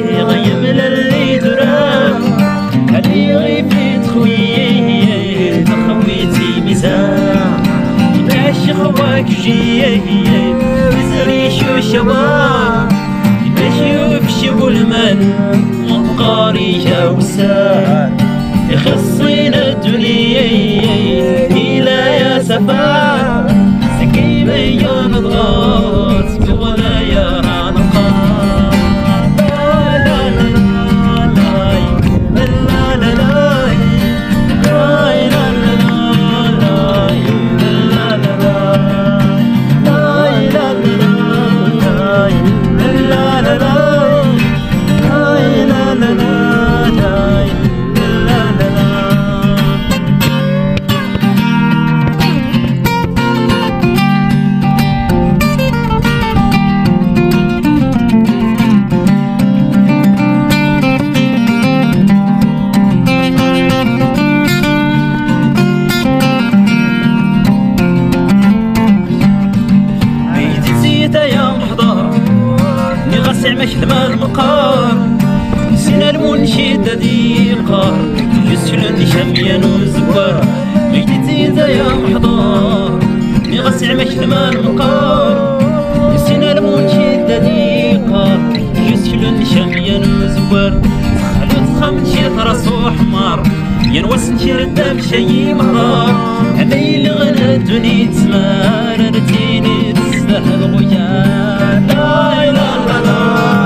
غيمل اللي درام هلي غيبت خويا تخويتي مزاح باش خواك جيه بزري شو شوار باش يفشو المن مقاري جاوسان يخصينا الدنيا إلى يا سفار سكيبة يوم ضغط ولا يا نقار لا لا لا لا لا لا مثل ما المقار نسينا المنشد ذي القار يسلن شميان وزوار مجدتي ذا يا محضار نغسع مثل ما المقار نسينا المنشد ذي القار يسلن شميان وزوار خلوت خمشي راسو حمار ينوس نشير الدم شي مهار هميل غنى الدنيا تسمار رتيني تستاهل غيان لا لا لا لا